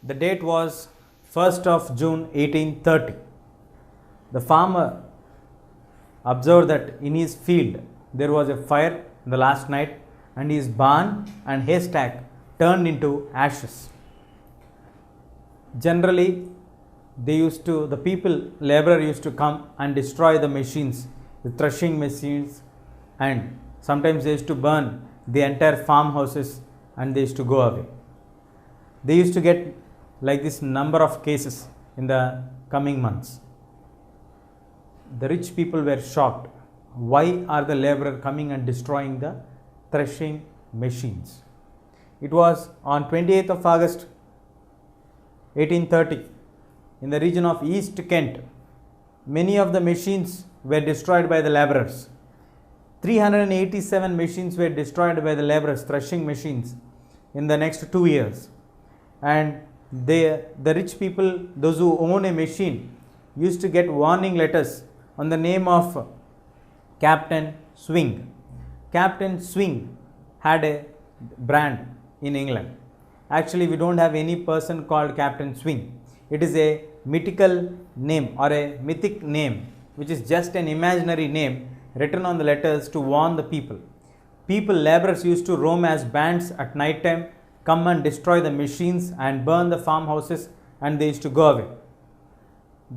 The date was 1st of June 1830. The farmer observed that in his field there was a fire the last night, and his barn and haystack turned into ashes. Generally, laborer used to come and destroy the machines, the threshing machines, and sometimes they used to burn the entire farmhouses and they used to go away. They used to get like this number of cases in the coming months. The rich people were shocked. Why are the laborer coming and destroying the threshing machines? It was on 28th of August 1830 in the region of East Kent. Many of the machines were destroyed by the laborers. 387 machines were destroyed by the laborers, threshing machines, in the next 2 years. And the rich people, those who own a machine, used to get warning letters on the name of Captain Swing. Captain Swing had a brand in England. Actually, we don't have any person called Captain Swing. It is a mythical name or a mythic name, which is just an imaginary name written on the letters to warn the people. Laborers used to roam as bands at night time, come and destroy the machines and burn the farmhouses, and they used to go away.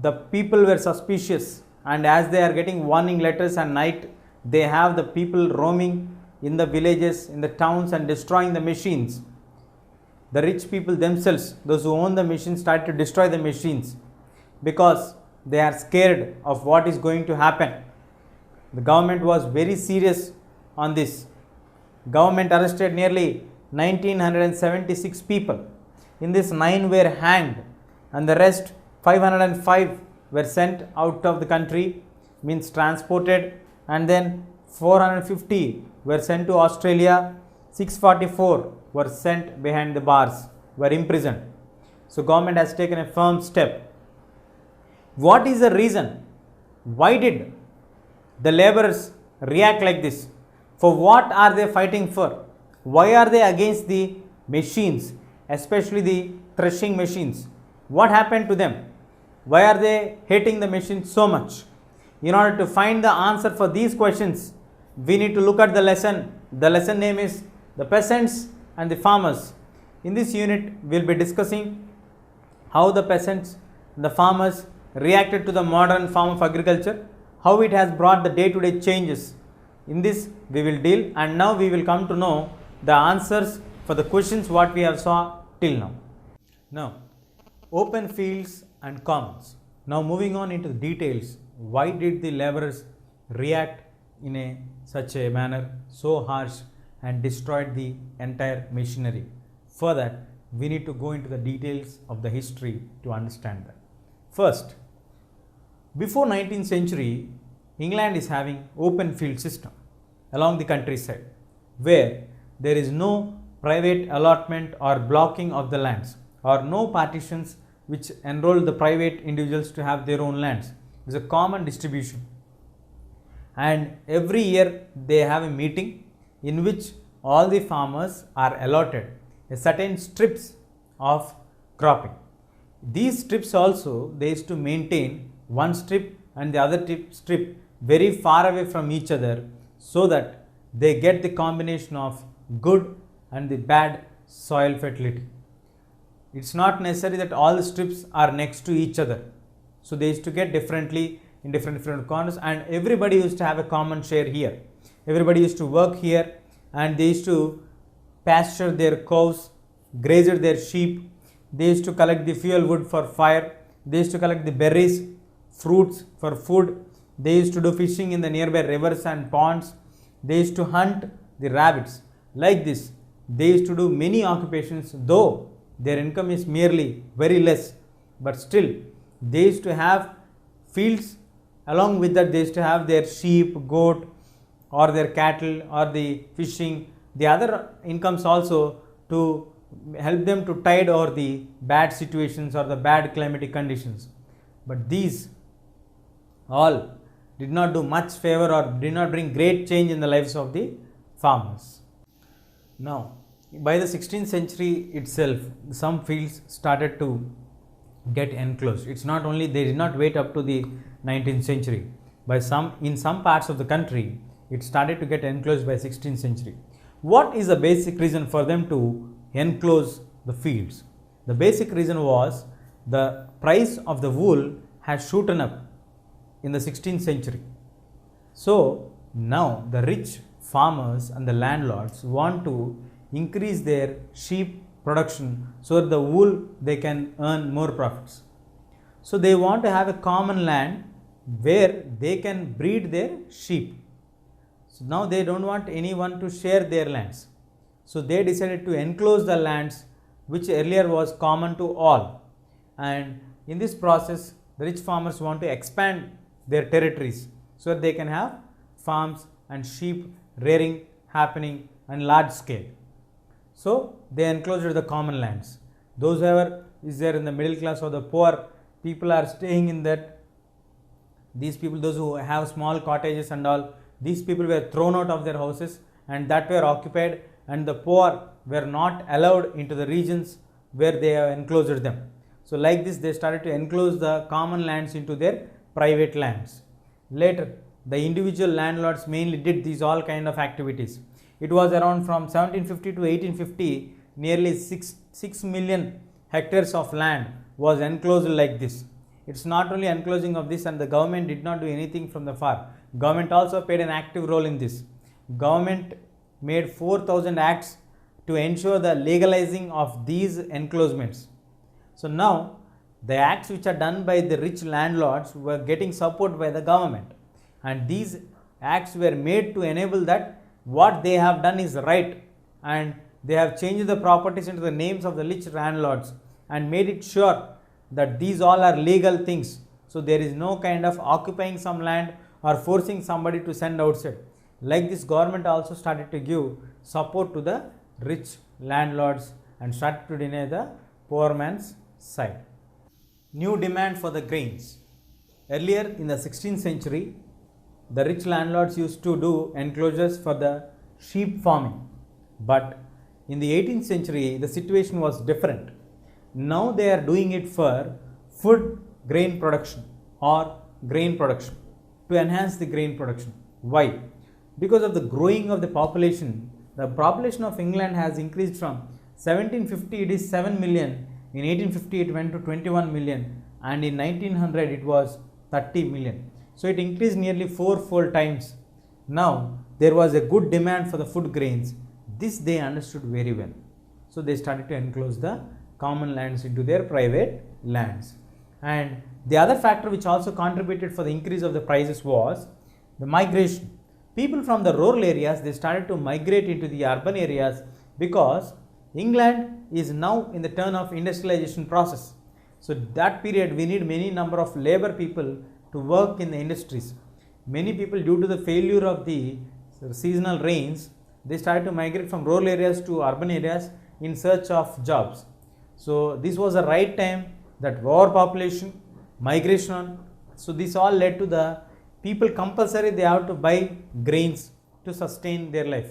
The people were suspicious, and as they are getting warning letters at night, they have the people roaming in the villages, in the towns, and destroying the machines. The rich people themselves, those who own the machines, start to destroy the machines because they are scared of what is going to happen. The government was very serious on this. Government arrested nearly 1976 people. In this, 9 were hanged and the rest 505 were sent out of the country, means transported, and then 450 were sent to Australia. 644 were sent behind the bars, were imprisoned. So government has taken a firm step. What is the reason? Why did the laborers react like this? For what are they fighting for? Why are they against the machines, especially the threshing machines? What happened to them? Why are they hating the machines so much? In order to find the answer for these questions, we need to look at the lesson. The lesson name is The Peasants and the Farmers. In this unit, we will be discussing how the peasants and the farmers reacted to the modern form of agriculture, how it has brought the day-to-day changes. In this, we will deal, and now we will come to know the answers for the questions what we have saw till now. Now, open fields and commons. Now moving on into the details, why did the laborers react in such a manner, so harsh, and destroyed the entire machinery? For that, we need to go into the details of the history to understand that. First, before 19th century, England is having open field system along the countryside, where there is no private allotment or blocking of the lands, or no partitions which enroll the private individuals to have their own lands. It is a common distribution, and every year they have a meeting in which all the farmers are allotted a certain strips of cropping. These strips also, they used to maintain one strip and the other strip very far away from each other, so that they get the combination of good and the bad soil fertility. It's not necessary that all the strips are next to each other. So they used to get differently in different corners, and everybody used to have a common share here. Everybody used to work here, and they used to pasture their cows, graze their sheep. They used to collect the fuel wood for fire. They used to collect the berries, fruits for food. They used to do fishing in the nearby rivers and ponds. They used to hunt the rabbits. Like this, they used to do many occupations, though their income is merely very less, but still they used to have fields. Along with that, they used to have their sheep, goat, or their cattle, or the fishing, the other incomes also, to help them to tide over the bad situations or the bad climatic conditions. But these all did not do much favor or did not bring great change in the lives of the farmers. Now, By the 16th century itself, some fields started to get enclosed. It's not only, they did not wait up to the 19th century. In some parts of the country, it started to get enclosed by 16th century. What is the basic reason for them to enclose the fields? The basic reason was the price of the wool has shooten up in the 16th century. So now the rich farmers and the landlords want to increase their sheep production so that the wool they can earn more profits. So they want to have a common land where they can breed their sheep. So now they don't want anyone to share their lands. So they decided to enclose the lands which earlier was common to all. And in this process, the rich farmers want to expand their territories so that they can have farms and sheep rearing happening on large scale. So they enclosed the common lands. Those whoever is there in the middle class or the poor people are staying in that. These people, those who have small cottages and all, these people were thrown out of their houses and that were occupied, and the poor were not allowed into the regions where they have enclosed them. So like this, they started to enclose the common lands into their private lands. Later, the individual landlords mainly did these all kind of activities. It was around from 1750 to 1850, nearly 6 million hectares of land was enclosed like this. It's not only enclosing of this, and the government did not do anything from the far. Government also played an active role in this. Government made 4,000 acts to ensure the legalizing of these enclosements. So now the acts which are done by the rich landlords were getting support by the government, and these acts were made to enable that what they have done is right, and they have changed the properties into the names of the rich landlords and made it sure that these all are legal things. So there is no kind of occupying some land or forcing somebody to send outside. Like this, government also started to give support to the rich landlords and started to deny the poor man's side. New demand for the grains. Earlier in the 16th century, the rich landlords used to do enclosures for the sheep farming. But in the 18th century, the situation was different. Now they are doing it for food grain production or grain production, to enhance the grain production. Why? Because of the growing of the population of England has increased from 1750 it is 7 million, in 1850 it went to 21 million, and in 1900 it was 30 million. So it increased nearly 4-fold times. Now there was a good demand for the food grains. This they understood very well. So they started to enclose the common lands into their private lands. And the other factor which also contributed for the increase of the prices was the migration. People from the rural areas, they started to migrate into the urban areas because England is now in the turn of industrialization process. So that period we need many number of labor people to work in the industries. Many people, due to the failure of the seasonal rains, they started to migrate from rural areas to urban areas in search of jobs. So this was the right time that overpopulation, migration, so this all led to the people compulsory they have to buy grains to sustain their life.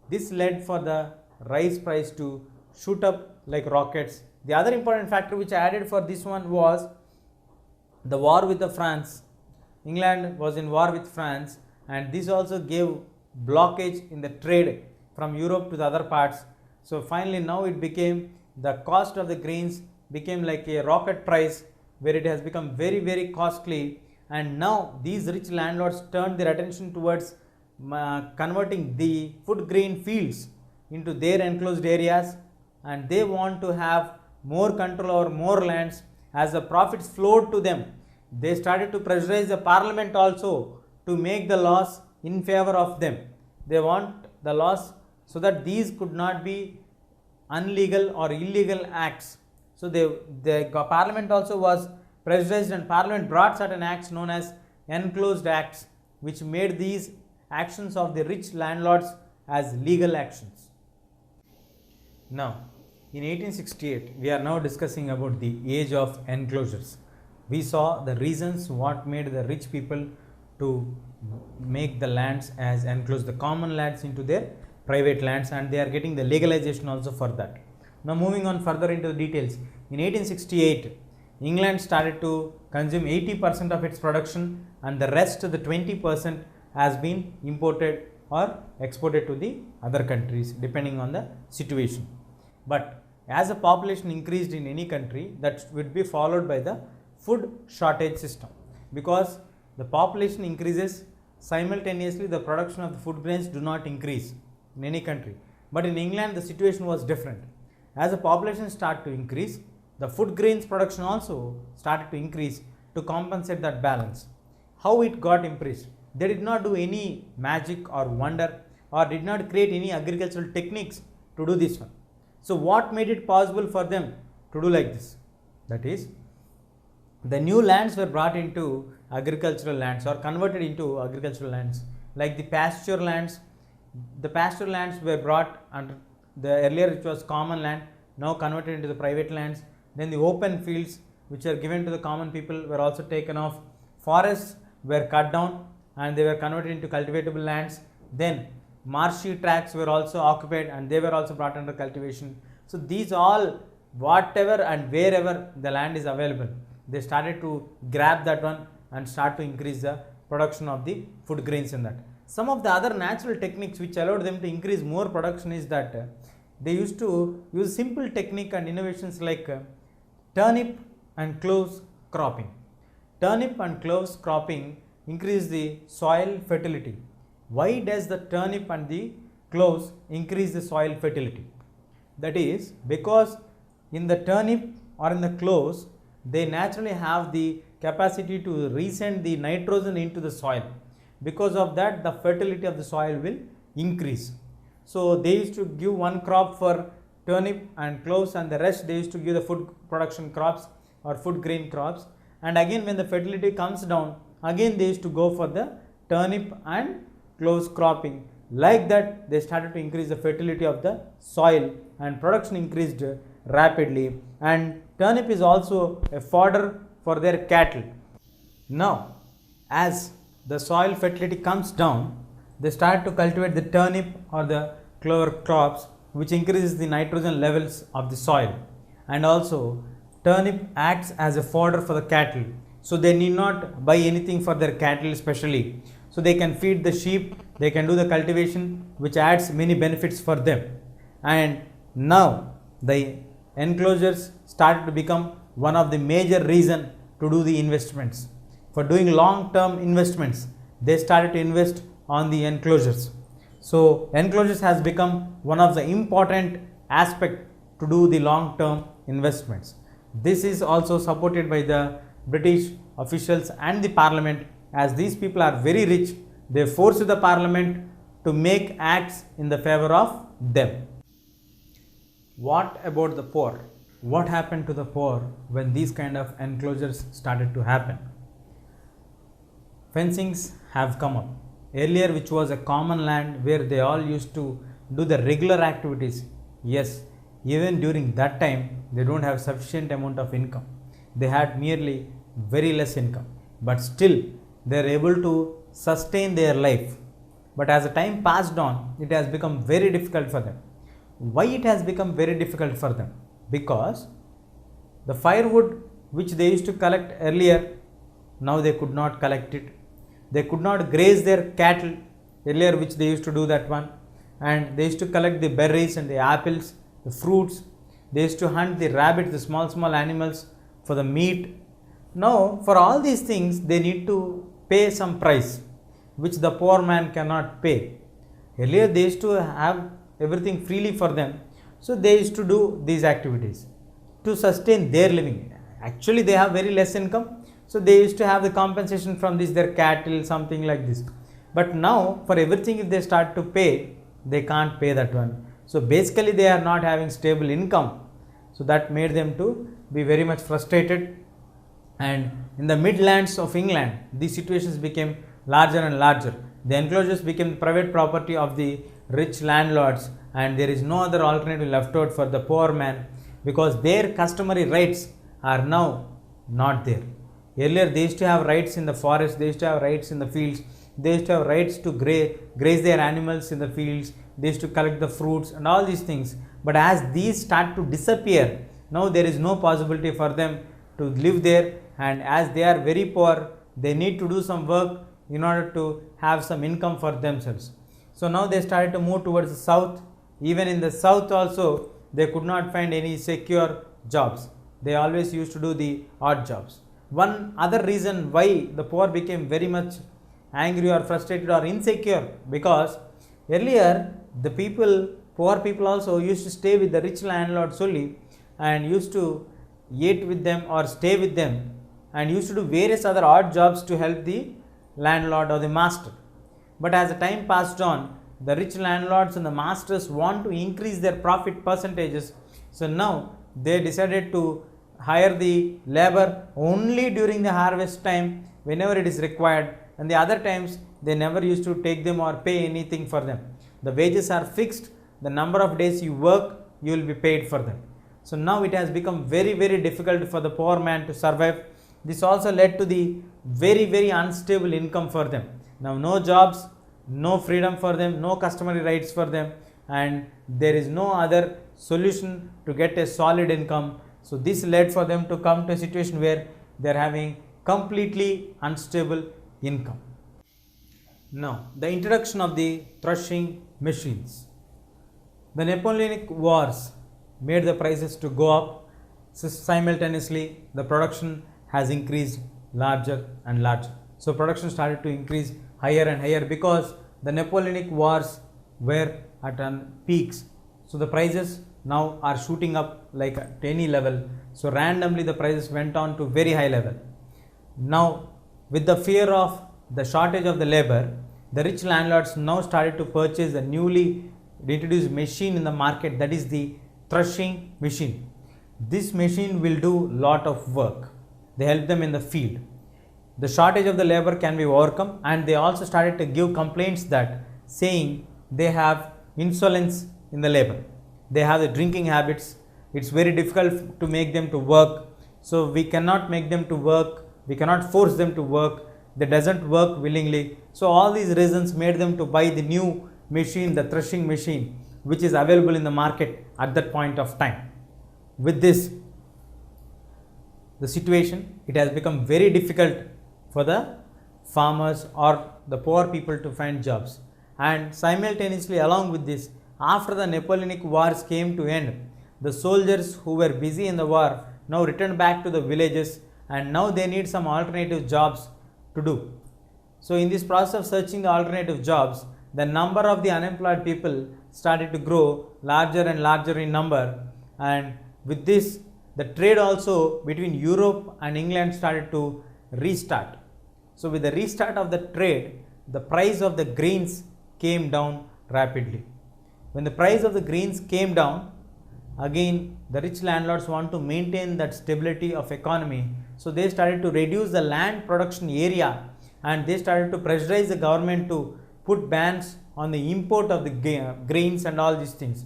This led for the rice price to shoot up like rockets. The other important factor which I added for this one was the war with the France. England was in war with France, and this also gave blockage in the trade from Europe to the other parts. So finally now it became, the cost of the grains became like a rocket price, where it has become very costly, and now these rich landlords turned their attention towards converting the food grain fields into their enclosed areas, and they want to have more control over more lands. As the profits flowed to them, they started to pressurize the parliament also to make the laws in favor of them. They want the laws so that these could not be unlegal or illegal acts. So the parliament also was pressurized, and parliament brought certain acts known as enclosed acts, which made these actions of the rich landlords as legal actions. Now in 1868, we are now discussing about the age of enclosures. We saw the reasons what made the rich people to make the lands as enclosed, the common lands into their private lands, and they are getting the legalization also for that. Now moving on further into the details, in 1868 England started to consume 80% of its production, and the rest, the 20%, has been imported or exported to the other countries depending on the situation. But as the population increased in any country, that would be followed by the food shortage system, because the population increases, simultaneously the production of the food grains do not increase in any country. But in England the situation was different. As the population started to increase, the food grains production also started to increase to compensate that balance. How it got increased? They did not do any magic or wonder, or did not create any agricultural techniques to do this one. So what made it possible for them to do like this? That is, the new lands were brought into agricultural lands or converted into agricultural lands, like the pasture lands. The pasture lands were brought under the earlier, which was common land, now converted into the private lands. Then the open fields which are given to the common people were also taken off. Forests were cut down and they were converted into cultivatable lands. Then marshy tracts were also occupied and they were also brought under cultivation. So these all, whatever and wherever the land is available, they started to grab that one and start to increase the production of the food grains in that. Some of the other natural techniques which allowed them to increase more production is that they used to use simple technique and innovations like turnip and cloves cropping. Turnip and cloves cropping increase the soil fertility. Why does the turnip and the cloves increase the soil fertility? That is because in the turnip or in the cloves, they naturally have the capacity to resend the nitrogen into the soil. Because of that, the fertility of the soil will increase. So they used to give one crop for turnip and cloves, and the rest they used to give the food production crops or food grain crops. And again, when the fertility comes down, again they used to go for the turnip and cloves cropping. Like that, they started to increase the fertility of the soil and production increased rapidly. And turnip is also a fodder for their cattle. Now, as the soil fertility comes down, they start to cultivate the turnip or the clover crops, which increases the nitrogen levels of the soil. And also turnip acts as a fodder for the cattle, so they need not buy anything for their cattle specially. So they can feed the sheep, they can do the cultivation, which adds many benefits for them. And now the enclosures started to become one of the major reason to do the investments. For doing long term investments, they started to invest on the enclosures. So enclosures has become one of the important aspect to do the long term investments. This is also supported by the British officials and the parliament, as these people are very rich. They force the parliament to make acts in the favor of them. What about the poor? What happened to the poor when these kind of enclosures started to happen? Fencings have come up. Earlier, which was a common land where they all used to do the regular activities. Yes, even during that time, they don't have sufficient amount of income. They had merely very less income, but still they are able to sustain their life. But as the time passed on, it has become very difficult for them. Why it has become very difficult for them? Because the firewood which they used to collect earlier, now they could not collect it. They could not graze their cattle earlier, which they used to do that one. And they used to collect the berries and the apples, the fruits. They used to hunt the rabbits, the small animals for the meat. Now for all these things, they need to pay some price, which the poor man cannot pay. Earlier they used to have everything freely for them, so they used to do these activities to sustain their living. Actually they have very less income, so they used to have the compensation from this, their cattle, something like this. But now for everything, if they start to pay, they can't pay that one. So basically they are not having stable income. So that made them to be very much frustrated. And in the Midlands of England, these situations became larger and larger. The enclosures became private property of the rich landlords, and there is no other alternative left out for the poor man, because their customary rights are now not there. Earlier they used to have rights in the forest, they used to have rights in the fields, they used to have rights to graze their animals in the fields, they used to collect the fruits and all these things. But as these start to disappear, now there is no possibility for them to live there, and as they are very poor, they need to do some work in order to have some income for themselves. So now they started to move towards the south. Even in the south also, they could not find any secure jobs. They always used to do the odd jobs. One other reason why the poor became very much angry or frustrated or insecure, because earlier the poor people also used to stay with the rich landlords only and used to eat with them or stay with them and used to do various other odd jobs to help the landlord or the master. But as the time passed on, the rich landlords and the masters want to increase their profit percentages. So now they decided to hire the labor only during the harvest time whenever it is required, and the other times they never used to take them or pay anything for them. The wages are fixed, the number of days you work, you will be paid for them. So now it has become very difficult for the poor man to survive. This also led to the very unstable income for them. Now no jobs, no freedom for them, no customary rights for them, and there is no other solution to get a solid income. So this led for them to come to a situation where they are having completely unstable income. Now the introduction of the threshing machines. The Napoleonic Wars made the prices to go up. Simultaneously the production has increased larger and larger. So production started to increase higher and higher because the Napoleonic Wars were at peaks. So the prices now are shooting up like at any level. So randomly the prices went on to very high level. Now with the fear of the shortage of the labor, the rich landlords now started to purchase the newly introduced machine in the market, that is the threshing machine. This machine will do lot of work. They help them in the field. The shortage of the labor can be overcome, and they also started to give complaints that saying they have insolence in the labor. They have the drinking habits. It's very difficult to make them to work. So we cannot make them to work. We cannot force them to work. They doesn't work willingly. So all these reasons made them to buy the new machine, the threshing machine, which is available in the market at that point of time. With this, the situation, it has become very difficult for the farmers or the poor people to find jobs. And simultaneously along with this, after the Napoleonic Wars came to end, the soldiers who were busy in the war now returned back to the villages, and now they need some alternative jobs to do. So in this process of searching the alternative jobs, the number of the unemployed people started to grow larger and larger in number, and with this the trade also between Europe and England started to restart. So with the restart of the trade, the price of the grains came down rapidly. When the price of the grains came down, again the rich landlords want to maintain that stability of economy. So they started to reduce the land production area, and they started to pressurize the government to put bans on the import of the grains and all these things.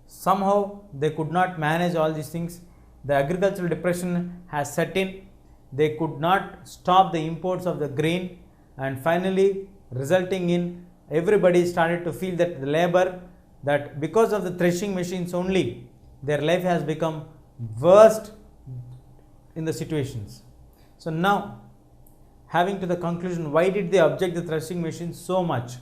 Somehow they could not manage all these things. The agricultural depression has set in. They could not stop the imports of the grain, and finally resulting in everybody started to feel that the labor, that because of the threshing machines only, their life has become worst in the situations. So now, having to the conclusion, why did they object the threshing machines so much?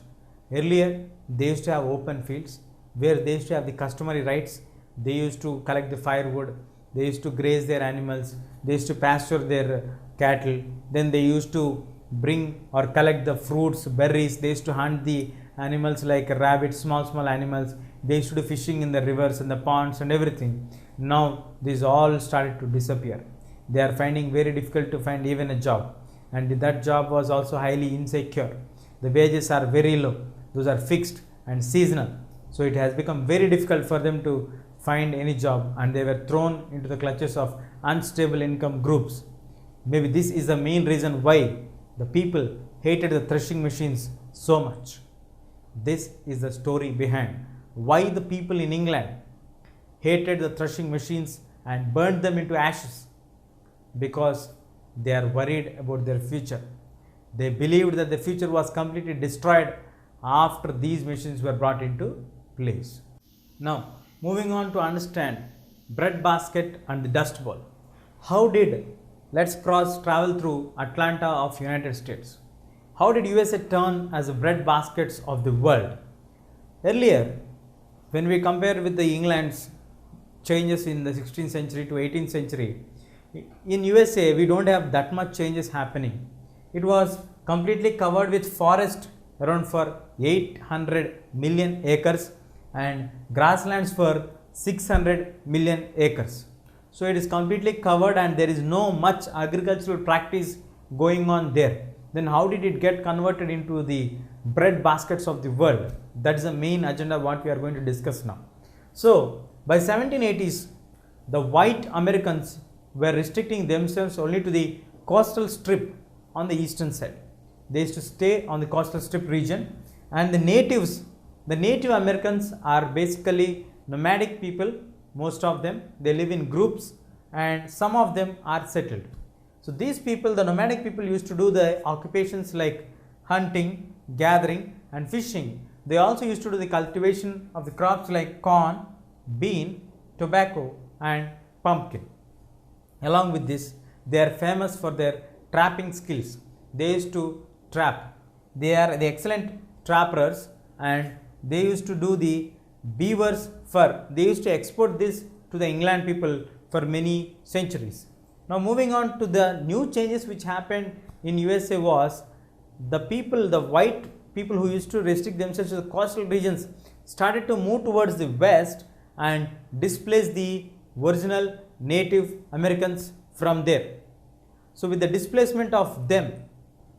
Earlier they used to have open fields where they used to have the customary rights. They used to collect the firewood, they used to graze their animals, they used to pasture their cattle, then they used to bring or collect the fruits, berries, they used to hunt the animals like rabbits, small animals, they used to do fishing in the rivers and the ponds and everything. Now these all started to disappear. They are finding very difficult to find even a job, and that job was also highly insecure. The wages are very low, those are fixed and seasonal. So it has become very difficult for them to find any job, and they were thrown into the clutches of unstable income groups. Maybe this is the main reason why the people hated the threshing machines so much. This is the story behind why the people in England hated the threshing machines and burned them into ashes, because they are worried about their future. They believed that the future was completely destroyed after these machines were brought into place. Now, moving on to understand breadbasket and the dust bowl. How did let's cross travel through Atlanta of United States? How did USA turn as the breadbaskets of the world? Earlier, when we compare with the England's changes in the 16th century to 18th century, in USA we don't have that much changes happening. It was completely covered with forest around for 800 million acres and grasslands for 600 million acres. So it is completely covered and there is no much agricultural practice going on there. Then how did it get converted into the bread baskets of the world? That is the main agenda what we are going to discuss now. So by 1780s, the white Americans were restricting themselves only to the coastal strip on the eastern side. They used to stay on the coastal strip region, and the Native Americans are basically nomadic people. Most of them, they live in groups and some of them are settled. So these people, the nomadic people, used to do the occupations like hunting, gathering and fishing. They also used to do the cultivation of the crops like corn, bean, tobacco and pumpkin. Along with this, they are famous for their trapping skills. They used to trap. They are the excellent trappers and they used to do the beaver's fur. They used to export this to the England people for many centuries. Now moving on to the new changes which happened in USA was the people, the white people who used to restrict themselves to the coastal regions started to move towards the west and displace the original Native Americans from there. So with the displacement of them,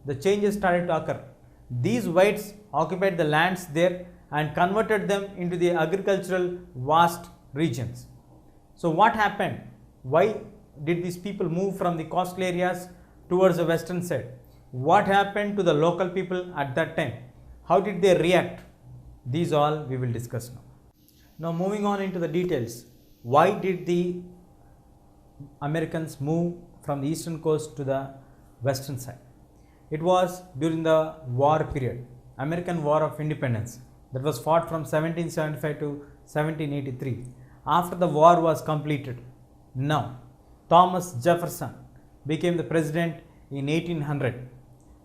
the changes started to occur. These whites occupied the lands there and converted them into the agricultural vast regions. So what happened? Why did these people move from the coastal areas towards the western side? What happened to the local people at that time? How did they react? These all we will discuss now. Now moving on into the details. Why did the Americans move from the eastern coast to the western side? It was during the war period, American War of Independence, that was fought from 1775 to 1783. After the war was completed, now Thomas Jefferson became the president in 1800.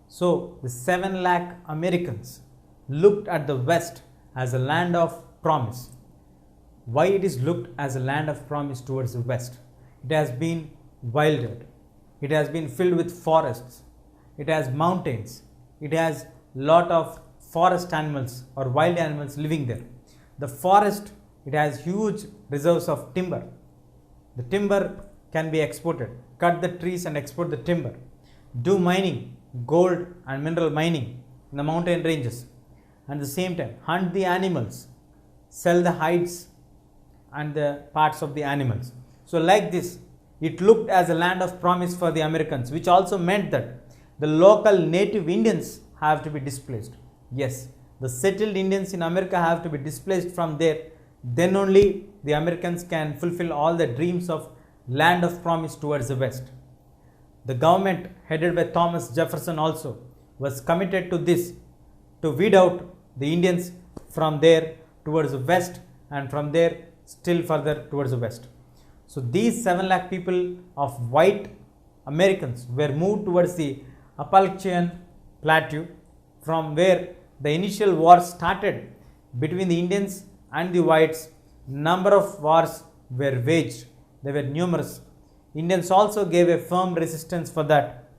So the 7 lakh Americans looked at the west as a land of promise. Why it is looked as a land of promise towards the west? It has been wilded. It has been filled with forests. It has mountains. It has lot of forest animals or wild animals living there. The forest, it has huge reserves of timber. The timber can be exported. Cut the trees and export the timber. Do mining, gold and mineral mining in the mountain ranges. And at the same time, hunt the animals, sell the hides and the parts of the animals. So like this, it looked as a land of promise for the Americans, which also meant that the local native Indians have to be displaced. Yes, the settled Indians in America have to be displaced from there. Then only the Americans can fulfill all the dreams of land of promise towards the west. The government headed by Thomas Jefferson also was committed to this, to weed out the Indians from there towards the west and from there still further towards the west. So these 7 lakh people of white Americans were moved towards the Appalachian Plateau, from where the initial war started between the Indians and the whites. Number of wars were waged. They were numerous. Indians also gave a firm resistance for that.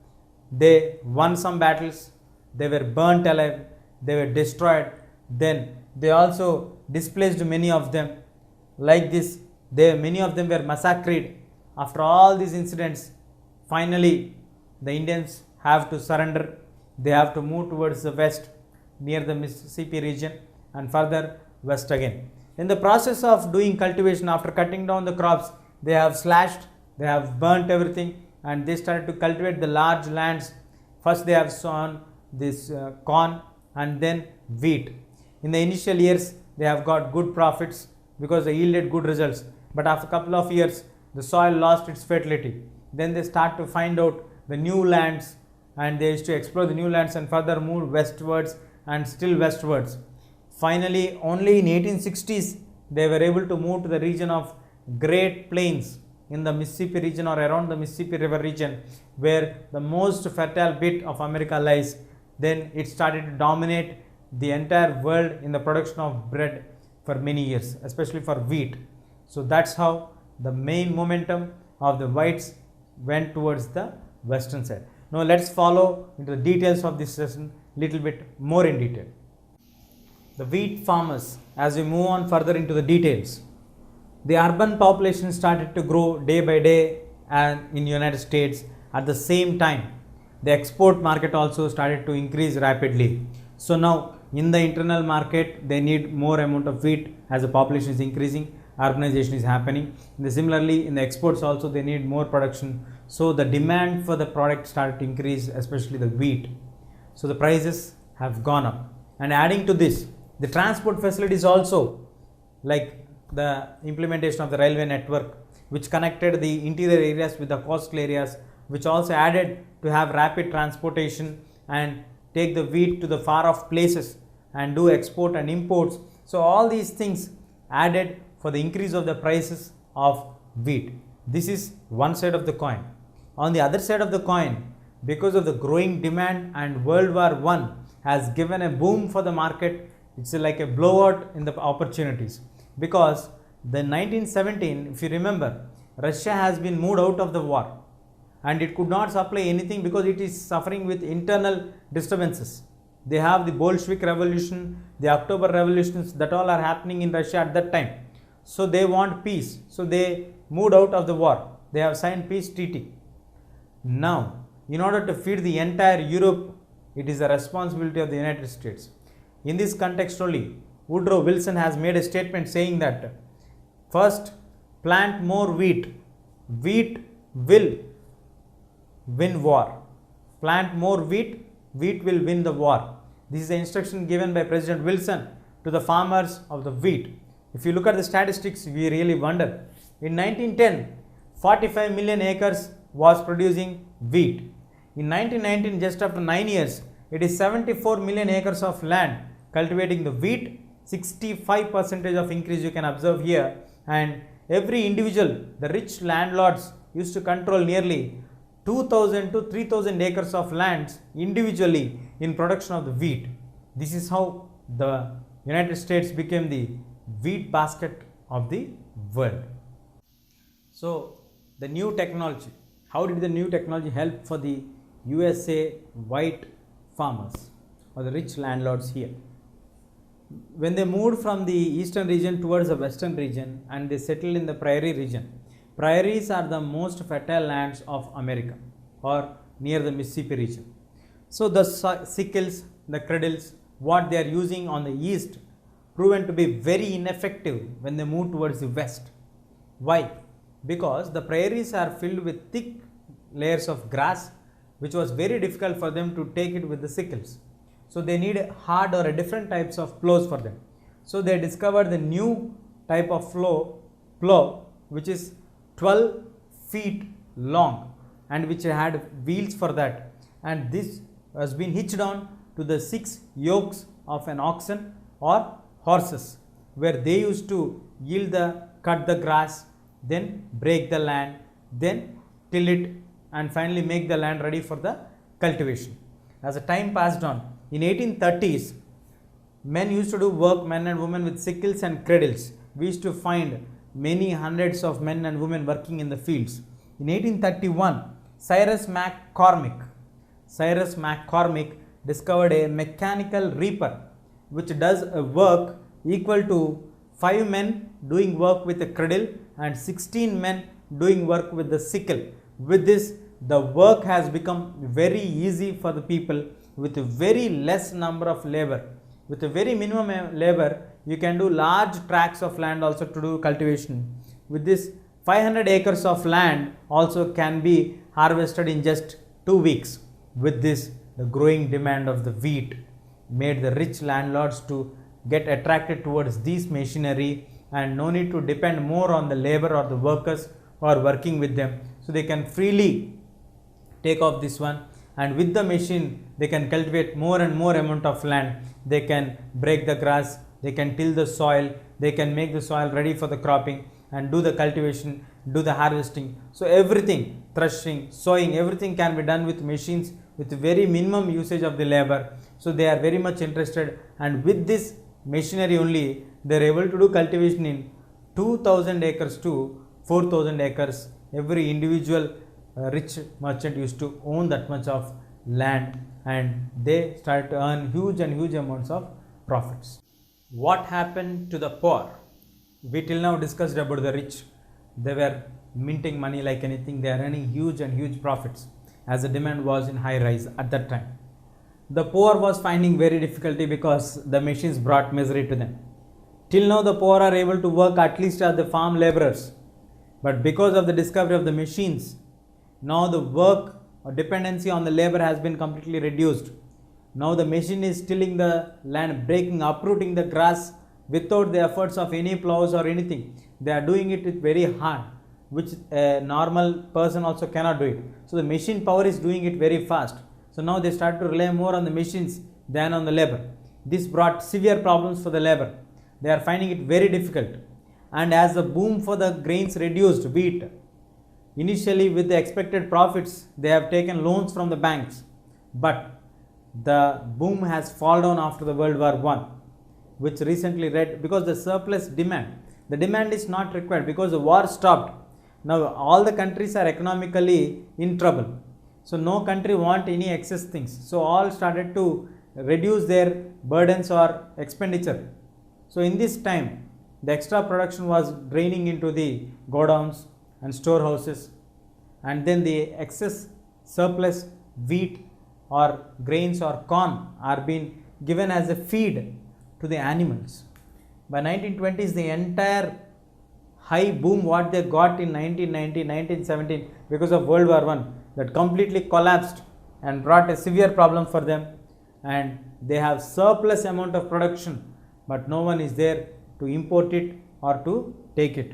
They won some battles. They were burnt alive. They were destroyed. Then they also displaced many of them. Like this, many of them were massacred. After all these incidents, finally the Indians have to surrender. They have to move towards the west near the Mississippi region and further west again. In the process of doing cultivation, after cutting down the crops, they have slashed, they have burnt everything and they started to cultivate the large lands. First they have sown this corn and then wheat. In the initial years, they have got good profits because they yielded good results. But after a couple of years, the soil lost its fertility. Then they start to find out the new lands and they used to explore the new lands and further move westwards and still westwards. Finally, only in 1860s, they were able to move to the region of Great Plains in the Mississippi region or around the Mississippi River region, where the most fertile bit of America lies. Then it started to dominate the entire world in the production of bread for many years, especially for wheat. So that's how the main momentum of the whites went towards the western side. Now let's follow into the details of this session little bit more in detail. The wheat farmers, as we move on further into the details, the urban population started to grow day by day and in United States. At the same time, the export market also started to increase rapidly. So now in the internal market, they need more amount of wheat as the population is increasing, urbanization is happening. Similarly, in the exports also they need more production. So the demand for the product started to increase, especially the wheat. So the prices have gone up. And adding to this, the transport facilities also, like the implementation of the railway network, which connected the interior areas with the coastal areas, which also added to have rapid transportation and take the wheat to the far off places and do export and imports. So all these things added for the increase of the prices of wheat. This is one side of the coin. On the other side of the coin, because of the growing demand and World War I has given a boom for the market, it's like a blowout in the opportunities. Because the 1917, if you remember, Russia has been moved out of the war and it could not supply anything because it is suffering with internal disturbances. They have the Bolshevik revolution, the October revolutions, that all are happening in Russia at that time. So they want peace. So they moved out of the war. They have signed peace treaty. Now, in order to feed the entire Europe, it is the responsibility of the United States. In this context only, Woodrow Wilson has made a statement saying that first, plant more wheat. Wheat will win war. Plant more wheat, wheat will win the war. This is the instruction given by President Wilson to the farmers of the wheat. If you look at the statistics, we really wonder. In 1910, 45 million acres was producing wheat. In 1919, just after 9 years, it is 74 million acres of land cultivating the wheat. 65% of increase you can observe here, and every individual, the rich landlords used to control nearly 2000 to 3000 acres of lands individually in production of the wheat. This is how the United States became the wheat basket of the world. So the new technology, how did the new technology help for the USA white farmers or the rich landlords here? When they moved from the eastern region towards the western region and they settled in the prairie region, prairies are the most fertile lands of America or near the Mississippi region. So the sickles, the cradles, what they are using on the east proven to be very ineffective when they move towards the west. Why? Because the prairies are filled with thick layers of grass, which was very difficult for them to take it with the sickles. So they need hard or different types of plows for them. So they discovered the new type of plow which is 12 feet long and which had wheels for that, and this has been hitched on to the 6 yokes of an oxen or horses, where they used to cut the grass, then break the land, then till it, and finally make the land ready for the cultivation. As the time passed on, in 1830s, men used to do work, men and women, with sickles and cradles. We used to find many hundreds of men and women working in the fields. In 1831, Cyrus McCormick discovered a mechanical reaper which does a work equal to 5 men doing work with a cradle and 16 men doing work with the sickle. With this, the work has become very easy for the people with a very less number of labor. With a very minimum labor, you can do large tracts of land also to do cultivation. With this, 500 acres of land also can be harvested in just 2 weeks. With this, the growing demand of the wheat made the rich landlords to get attracted towards this machinery, and no need to depend more on the labor or the workers who are working with them. So they can freely take off this one, and with the machine they can cultivate more and more amount of land. They can break the grass, they can till the soil, they can make the soil ready for the cropping and do the cultivation, do the harvesting. So everything, threshing, sowing, everything can be done with machines with very minimum usage of the labor. So they are very much interested, and with this machinery only they are able to do cultivation in 2000 acres to 4000 acres. Every individual rich merchant used to own that much of land, and they started to earn huge amounts of profits. What happened to the poor? We till now discussed about the rich. They were minting money like anything. They are earning huge profits, as the demand was in high rise at that time. The poor was finding very difficulty because the machines brought misery to them. Till now the poor are able to work at least as the farm laborers, but because of the discovery of the machines, now the work or dependency on the labor has been completely reduced. Now the machine is tilling the land, breaking, uprooting the grass without the efforts of any plows or anything. They are doing it with very hard, which a normal person also cannot do it. So the machine power is doing it very fast. So now they start to rely more on the machines than on the labor. This brought severe problems for the labor. They are finding it very difficult. And as the boom for the grains reduced, wheat, initially with the expected profits, they have taken loans from the banks. But the boom has fallen down after the World War I, which recently read, because the surplus demand. The demand is not required because the war stopped. Now all the countries are economically in trouble. So no country want any excess things. So all started to reduce their burdens or expenditure. So in this time, the extra production was draining into the godowns and storehouses, and then the excess surplus wheat or grains or corn are being given as a feed to the animals. By 1920s, the entire high boom what they got in 1919, 1917 because of World War I, that completely collapsed and brought a severe problem for them, and they have surplus amount of production, but no one is there to import it or to take it.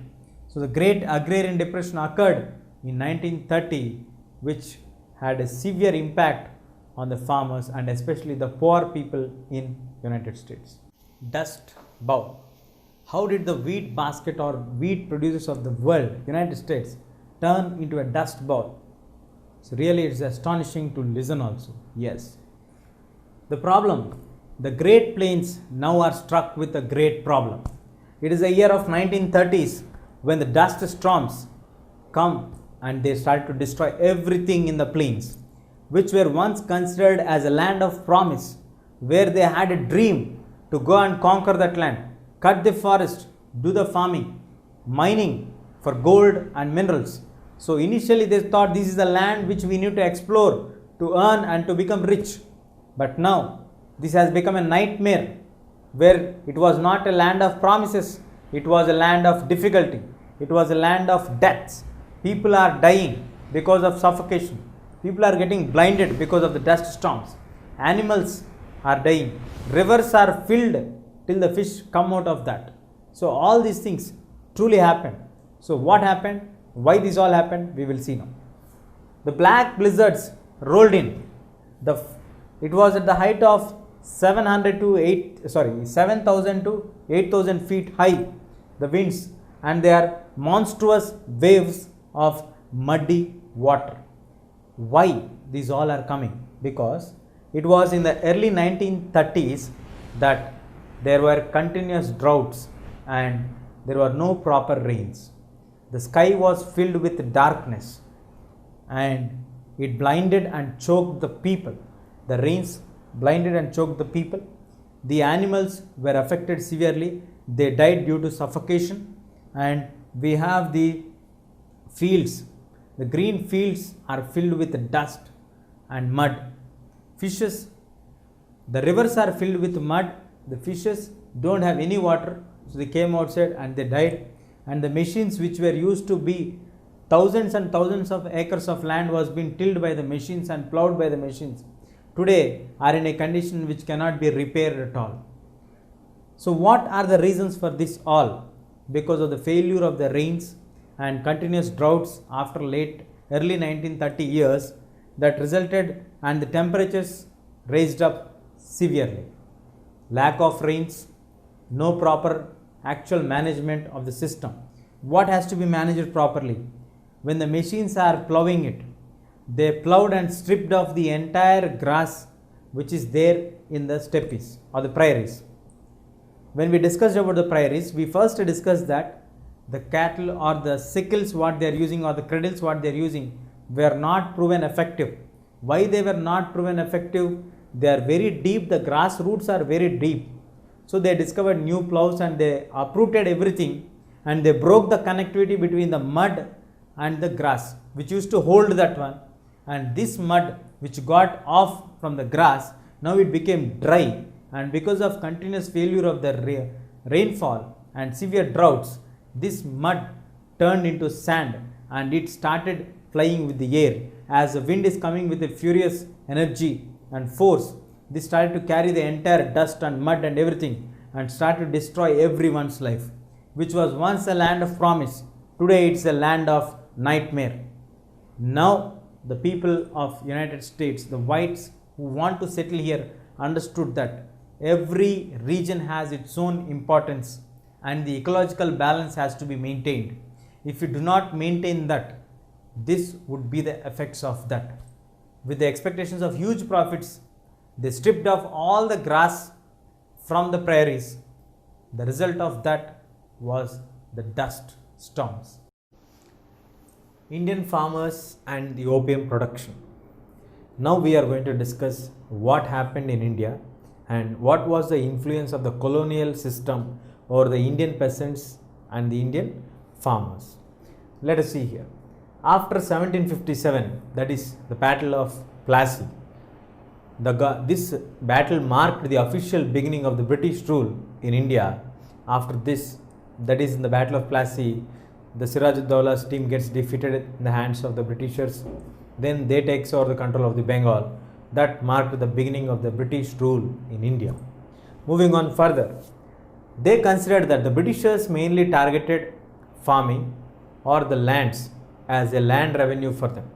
So the great agrarian depression occurred in 1930, which had a severe impact on the farmers and especially the poor people in United States. Dust bowl. How did the wheat basket or wheat producers of the world, United States, turn into a dust bowl? So really it's astonishing to listen also. Yes. The problem, the Great Plains now are struck with a great problem. It is the year of 1930s when the dust storms come and they start to destroy everything in the plains, which were once considered as a land of promise, where they had a dream to go and conquer that land, cut the forest, do the farming, mining for gold and minerals. So initially they thought this is the land which we need to explore to earn and to become rich. But now this has become a nightmare, where it was not a land of promises, it was a land of difficulty, it was a land of deaths. People are dying because of suffocation, people are getting blinded because of the dust storms, animals are dying, rivers are filled till the fish come out of that. So all these things truly happened. So what happened? Why this all happened? We will see now. The black blizzards rolled in. It was at the height of 7,000 to 8,000 feet high, the winds, and they are monstrous waves of muddy water. Why these all are coming? Because it was in the early 1930s that there were continuous droughts and there were no proper rains. The sky was filled with darkness and it blinded and choked the people. The rains blinded and choked the people. The animals were affected severely. They died due to suffocation. And we have the fields. The green fields are filled with dust and mud. Fishes, the rivers are filled with mud. The fishes don't have any water, so they came outside and they died. And the machines which were used to be thousands and thousands of acres of land was being tilled by the machines and plowed by the machines, today are in a condition which cannot be repaired at all. So what are the reasons for this all? Because of the failure of the rains and continuous droughts after early 1930 years that resulted, and the temperatures raised up severely. Lack of rains, no proper actual management of the system. What has to be managed properly? When the machines are plowing it, they plowed and stripped off the entire grass which is there in the steppes or the prairies. When we discussed about the prairies, we first discussed that the cattle or the sickles what they are using or the cradles what they are using were not proven effective. Why they were not proven effective? They are very deep, the grass roots are very deep. So they discovered new plows and they uprooted everything and they broke the connectivity between the mud and the grass which used to hold that one, and this mud which got off from the grass, now it became dry, and because of continuous failure of the rainfall and severe droughts, this mud turned into sand and it started flying with the air. As the wind is coming with a furious energy and force, this started to carry the entire dust and mud and everything and started to destroy everyone's life, which was once a land of promise. Today it's a land of nightmare. Now the people of United States, the whites who want to settle here, understood that every region has its own importance and the ecological balance has to be maintained. If you do not maintain that, this would be the effects of that. With the expectations of huge profits, they stripped off all the grass from the prairies. The result of that was the dust storms. Indian farmers and the opium production. Now we are going to discuss what happened in India and what was the influence of the colonial system over the Indian peasants and the Indian farmers. Let us see here. After 1757, that is the Battle of Plassey, this battle marked the official beginning of the British rule in India. After this, that is in the Battle of Plassey, the Siraj-ud-Dowlah's team gets defeated in the hands of the Britishers. Then they take over the control of the Bengal. That marked the beginning of the British rule in India. Moving on further, they considered that the Britishers mainly targeted farming or the lands as a land revenue for them.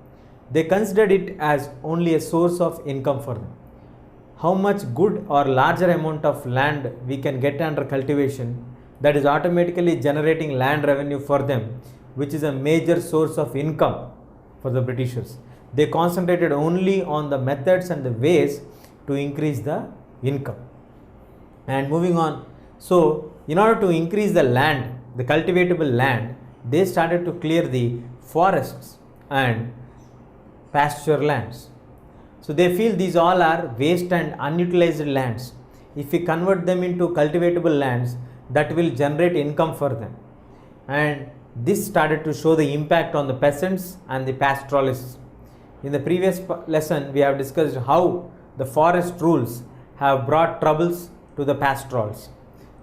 They considered it as only a source of income for them. How much good or larger amount of land we can get under cultivation, that is automatically generating land revenue for them, which is a major source of income for the Britishers. They concentrated only on the methods and the ways to increase the income. And moving on, so in order to increase the land, the cultivatable land, they started to clear the forests and pasture lands. So they feel these all are waste and unutilized lands. If we convert them into cultivatable lands, that will generate income for them. And this started to show the impact on the peasants and the pastoralists. In the previous lesson, we have discussed how the forest rules have brought troubles to the pastorals.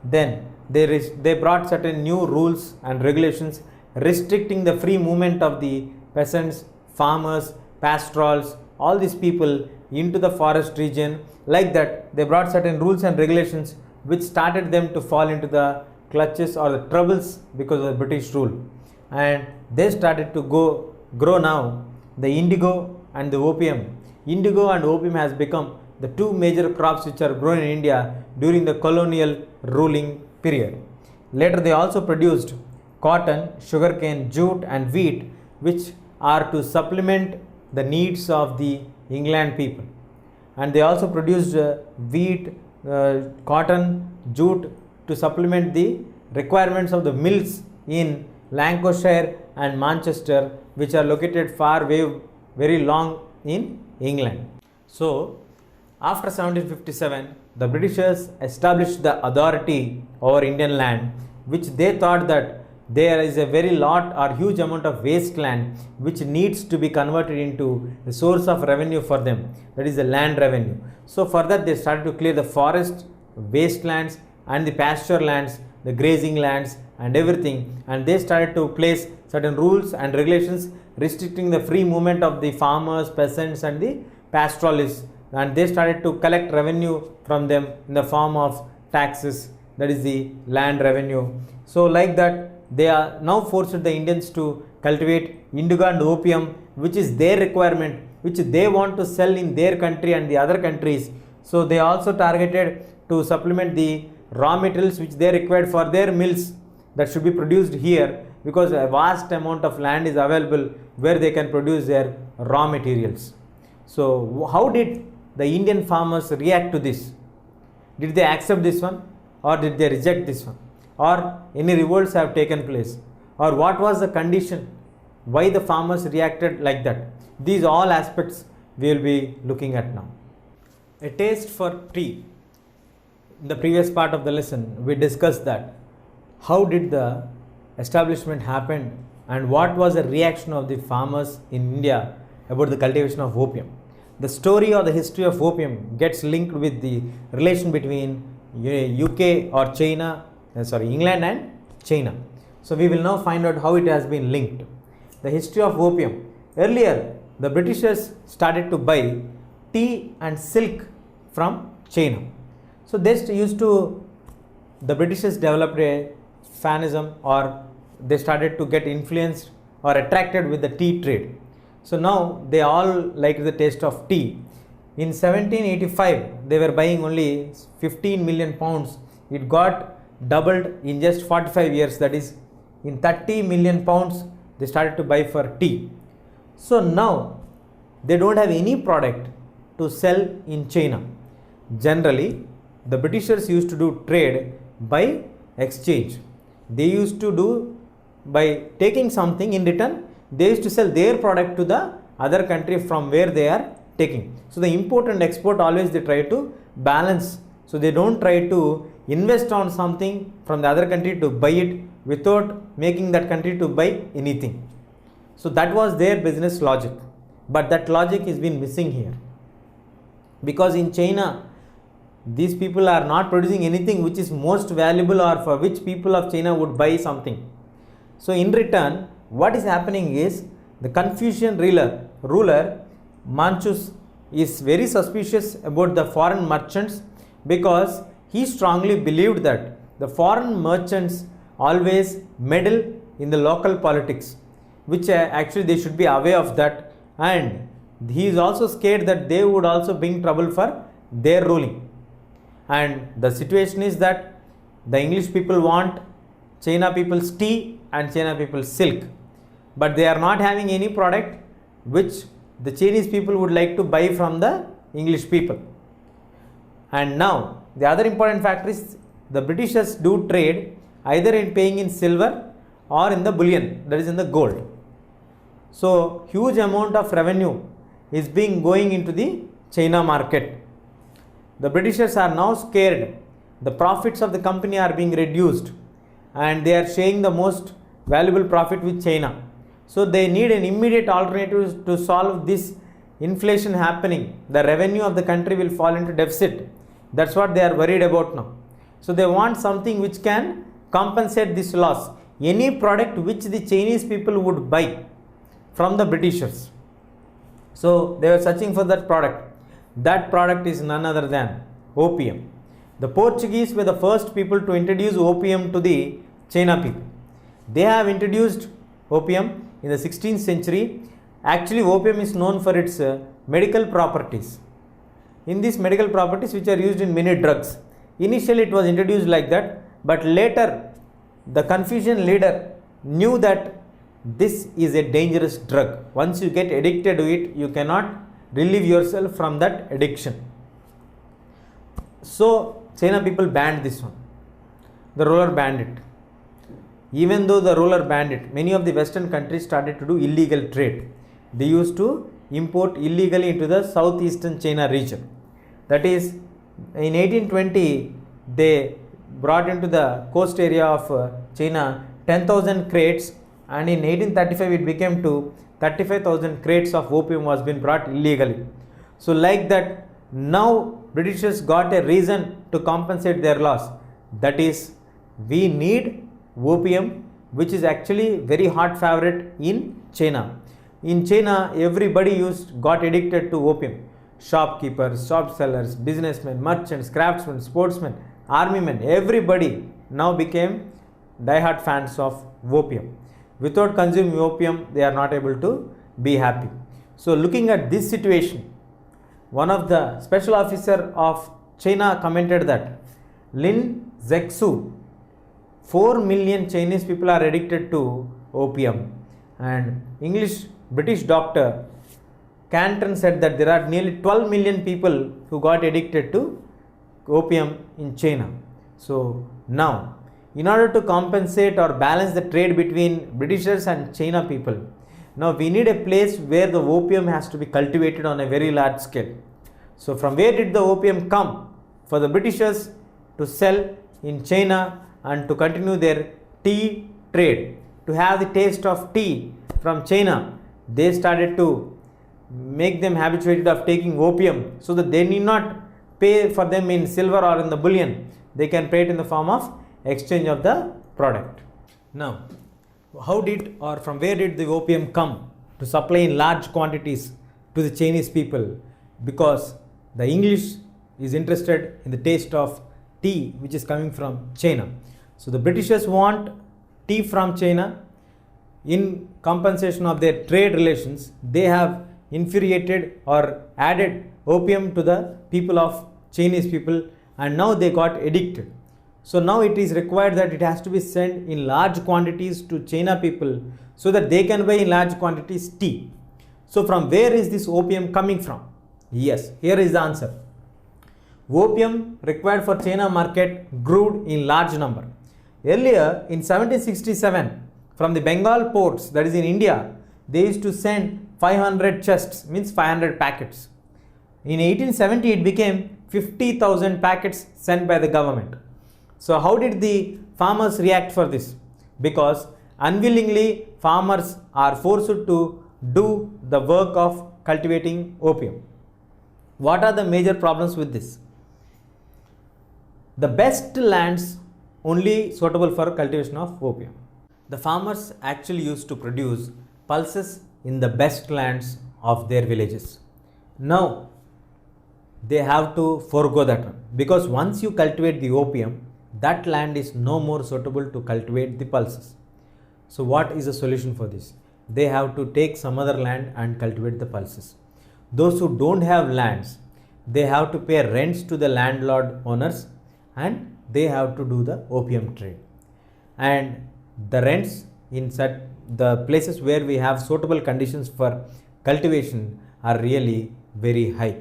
Then they brought certain new rules and regulations restricting the free movement of the peasants, farmers, pastorals, all these people into the forest region. Like that, they brought certain rules and regulations which started them to fall into the clutches or the troubles because of the British rule. And they started to grow now the indigo and the opium. Indigo and opium has become the two major crops which are grown in India during the colonial ruling period. Later they also produced cotton, sugarcane, jute and wheat, which are to supplement the needs of the England people. And they also produced wheat, cotton, jute to supplement the requirements of the mills in Lancashire and Manchester, which are located far away, very long in England. So after 1757, the Britishers established the authority over Indian land, which they thought that there is a very lot or huge amount of wasteland which needs to be converted into a source of revenue for them, that is the land revenue. So for that they started to clear the forest, wastelands and the pasture lands, the grazing lands and everything, and they started to place certain rules and regulations restricting the free movement of the farmers, peasants and the pastoralists, and they started to collect revenue from them in the form of taxes, that is the land revenue. So like that, they are now forced the Indians to cultivate indigo and opium, which is their requirement, which they want to sell in their country and the other countries. So they also targeted to supplement the raw materials which they required for their mills that should be produced here, because a vast amount of land is available where they can produce their raw materials. So how did the Indian farmers react to this? Did they accept this one, or did they reject this one, or any revolts have taken place, or what was the condition why the farmers reacted like that? These all aspects we will be looking at now. A taste for tea. In the previous part of the lesson we discussed that how did the establishment happen and what was the reaction of the farmers in India about the cultivation of opium. The story or the history of opium gets linked with the relation between UK or England and China. So we will now find out how it has been linked. The history of opium. Earlier the Britishers started to buy tea and silk from China. So the Britishers developed a fanism, or they started to get influenced or attracted with the tea trade. So now they all like the taste of tea. In 1785 they were buying only 15 million pounds. It got doubled in just 45 years, that is in 30 million pounds they started to buy for tea. So now they don't have any product to sell in China. Generally the Britishers used to do trade by exchange. They used to do by taking something in return, they used to sell their product to the other country from where they are taking. So the import and export always they try to balance. So they don't try to invest on something from the other country to buy it without making that country to buy anything. So that was their business logic, but that logic is been missing here, because in China these people are not producing anything which is most valuable or for which people of China would buy something. So in return what is happening is the Confucian ruler Manchus is very suspicious about the foreign merchants, because he strongly believed that the foreign merchants always meddle in the local politics, which actually they should be aware of that, and he is also scared that they would also bring trouble for their ruling. And the situation is that the English people want China people's tea and China people's silk, but they are not having any product which the Chinese people would like to buy from the English people. And now the other important factor is the Britishers do trade either in paying in silver or in the bullion, that is in the gold. So huge amount of revenue is being going into the China market. The Britishers are now scared. The profits of the company are being reduced and they are sharing the most valuable profit with China. So they need an immediate alternative to solve this inflation happening. The revenue of the country will fall into deficit. That's what they are worried about now. So they want something which can compensate this loss. Any product which the Chinese people would buy from the Britishers. So they were searching for that product. That product is none other than opium. The Portuguese were the first people to introduce opium to the China people. They have introduced opium in the 16th century. Actually, opium is known for its medical properties. In these medical properties which are used in many drugs. Initially it was introduced like that, but later the Confucian leader knew that this is a dangerous drug. Once you get addicted to it, you cannot relieve yourself from that addiction. So China people banned this one. The ruler banned it. Even though the ruler banned it, many of the Western countries started to do illegal trade. They used to import illegally into the southeastern China region. That is, in 1820, they brought into the coast area of China 10,000 crates, and in 1835 it became to 35,000 crates of opium was being brought illegally. So like that, now Britishers got a reason to compensate their loss. That is, we need opium, which is actually very hot favorite in China. In China, everybody got addicted to opium. Shopkeepers, shop sellers, businessmen, merchants, craftsmen, sportsmen, army men, everybody now became die-hard fans of opium. Without consuming opium, they are not able to be happy. So looking at this situation, one of the special officer of China commented that Lin Zexu. 4 million Chinese people are addicted to opium. And British doctor Canton said that there are nearly 12 million people who got addicted to opium in China. So now, in order to compensate or balance the trade between Britishers and China people, now we need a place where the opium has to be cultivated on a very large scale. So from where did the opium come? For the Britishers to sell in China and to continue their tea trade, to have the taste of tea from China, they started to make them habituated of taking opium so that they need not pay for them in silver or in the bullion. They can pay it in the form of exchange of the product. Now, how did or from where did the opium come to supply in large quantities to the Chinese people? Because the English is interested in the taste of tea which is coming from China. So the Britishers want tea from China. In compensation of their trade relations, they have infuriated or added opium to the people of Chinese people, and now they got addicted. So now it is required that it has to be sent in large quantities to China people so that they can buy in large quantities tea. So from where is this opium coming from? Yes, here is the answer. Opium required for China market grew in large number. Earlier in 1767, from the Bengal ports, that is in India, they used to send 500 chests, means 500 packets. In 1870, it became 50,000 packets sent by the government. So how did the farmers react for this? Because unwillingly farmers are forced to do the work of cultivating opium. What are the major problems with this? The best lands only suitable for cultivation of opium. The farmers actually used to produce pulses in the best lands of their villages. Now they have to forego that one, because once you cultivate the opium, that land is no more suitable to cultivate the pulses. So what is the solution for this? They have to take some other land and cultivate the pulses. Those who don't have lands, they have to pay rents to the landlord owners, and they have to do the opium trade. And the rents in the places where we have suitable conditions for cultivation are really very high.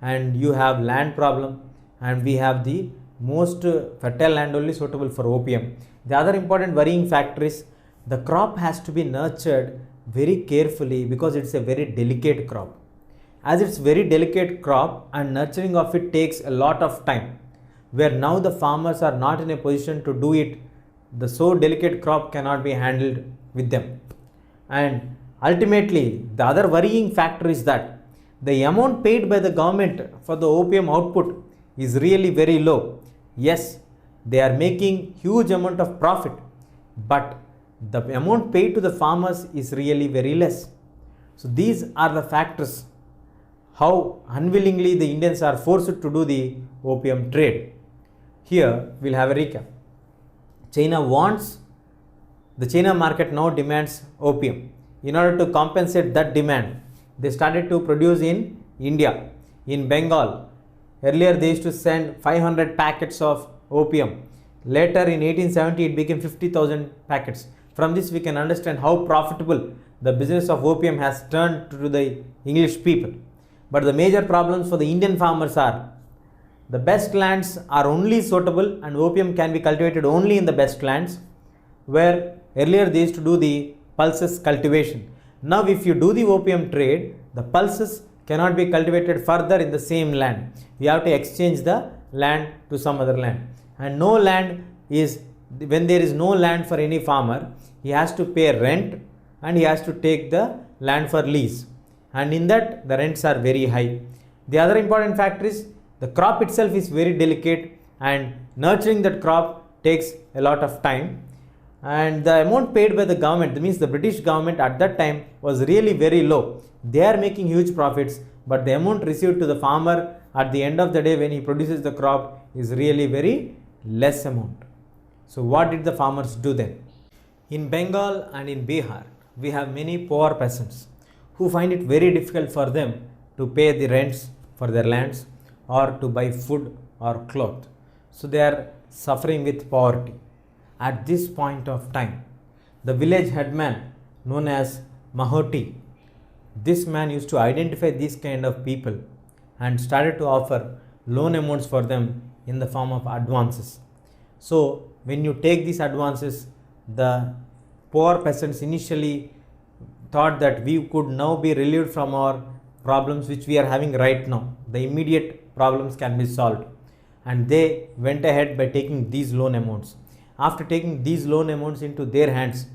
And you have land problem, and we have the most fertile land only suitable for opium. The other important worrying factor is the crop has to be nurtured very carefully, because it's a very delicate crop. As it's very delicate crop, and nurturing of it takes a lot of time, where now the farmers are not in a position to do it. The so delicate crop cannot be handled with them. And ultimately, the other worrying factor is that the amount paid by the government for the opium output is really very low. Yes, they are making huge amount of profit, but the amount paid to the farmers is really very less. So these are the factors how unwillingly the Indians are forced to do the opium trade. Here we'll have a recap. China wants, the China market now demands opium. In order to compensate that demand, they started to produce in India, in Bengal. Earlier they used to send 500 packets of opium. Later in 1870 it became 50,000 packets. From this we can understand how profitable the business of opium has turned to the English people. But the major problems for the Indian farmers are, the best lands are only suitable, and opium can be cultivated only in the best lands, where earlier they used to do the pulses cultivation. Now if you do the opium trade, the pulses cannot be cultivated further in the same land. You have to exchange the land to some other land. And no land is, when there is no land for any farmer, he has to pay rent, and he has to take the land for lease. And in that the rents are very high. The other important factor is the crop itself is very delicate, and nurturing that crop takes a lot of time. And the amount paid by the government, that means the British government at that time, was really very low. They are making huge profits, but the amount received to the farmer at the end of the day when he produces the crop is really very less amount. So what did the farmers do then? In Bengal and in Bihar, we have many poor peasants who find it very difficult for them to pay the rents for their lands, or to buy food or cloth. So they are suffering with poverty. At this point of time, the village headman known as Mahoti, this man used to identify these kind of people and started to offer loan amounts for them in the form of advances. So when you take these advances, the poor peasants initially thought that we could now be relieved from our problems which we are having right now. The immediate problems can be solved, and they went ahead by taking these loan amounts. After taking these loan amounts into their hands,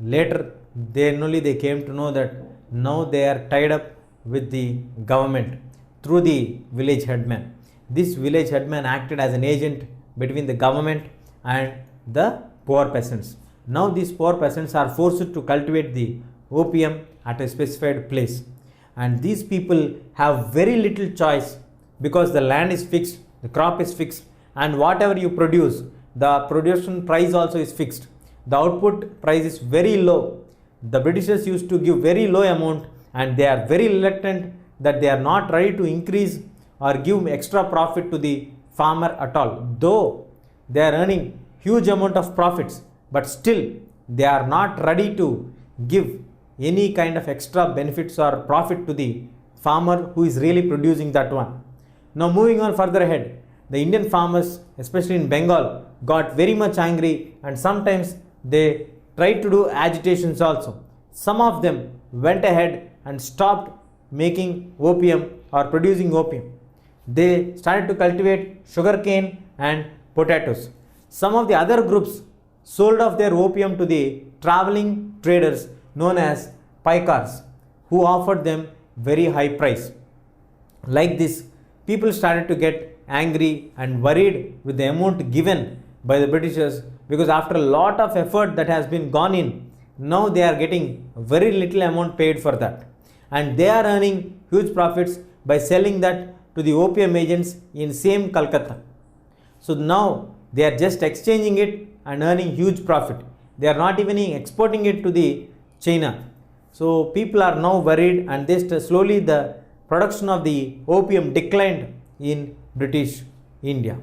later then only they came to know that now they are tied up with the government through the village headman. This village headman acted as an agent between the government and the poor peasants. Now these poor peasants are forced to cultivate the opium at a specified place, and these people have very little choice because the land is fixed, the crop is fixed, and whatever you produce, the production price also is fixed. The output price is very low. The Britishers used to give very low amount, and they are very reluctant that they are not ready to increase or give extra profit to the farmer at all. Though they are earning huge amount of profits, but still they are not ready to give any kind of extra benefits or profit to the farmer who is really producing that one. Now moving on further ahead, the Indian farmers, especially in Bengal, got very much angry, and sometimes they tried to do agitations also. Some of them went ahead and stopped making opium or producing opium. They started to cultivate sugarcane and potatoes. Some of the other groups sold off their opium to the traveling traders known as paikars, who offered them very high price. Like this, people started to get angry and worried with the amount given by the Britishers, because after a lot of effort that has been gone in, now they are getting very little amount paid for that, and they are earning huge profits by selling that to the opium agents in same Calcutta. So now they are just exchanging it and earning huge profit. They are not even exporting it to the China. So people are now worried, and this slowly the production of the opium declined in British India,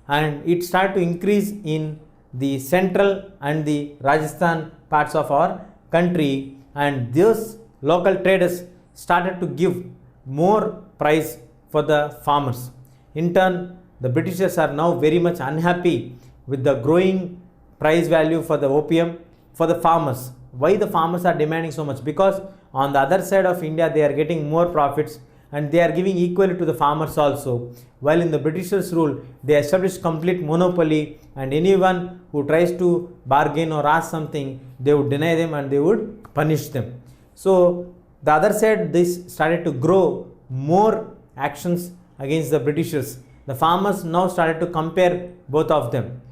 and it started to increase in the central and the Rajasthan parts of our country, and those local traders started to give more price for the farmers. In turn, the Britishers are now very much unhappy with the growing price value for the opium for the farmers. Why the farmers are demanding so much? Because on the other side of India they are getting more profits, and they are giving equally to the farmers also. While in the Britishers' rule, they established complete monopoly, and anyone who tries to bargain or ask something, they would deny them and they would punish them. So the other side, this started to grow more actions against the Britishers. The farmers now started to compare both of them.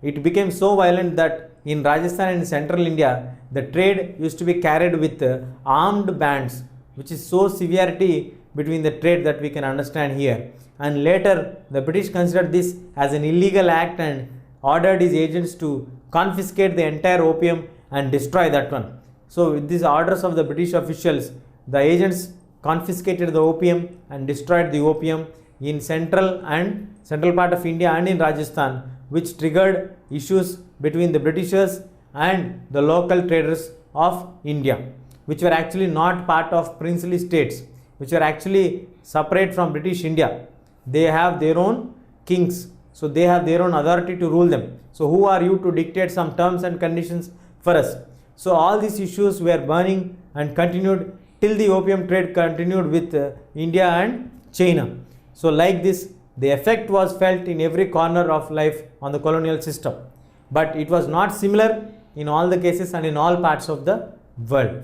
It became so violent that in Rajasthan and central India, the trade used to be carried with armed bands, which is so severity between the trade that we can understand here. And later the British considered this as an illegal act and ordered his agents to confiscate the entire opium and destroy that one. So with these orders of the British officials, the agents confiscated the opium and destroyed the opium in central part of India and in Rajasthan, which triggered issues between the Britishers and the local traders of India, which were actually not part of princely states, which were actually separate from British India. They have their own kings, so they have their own authority to rule them. So who are you to dictate some terms and conditions for us? So all these issues were burning and continued till the opium trade continued with India and China. So like this, the effect was felt in every corner of life on the colonial system, but it was not similar in all the cases and in all parts of the world.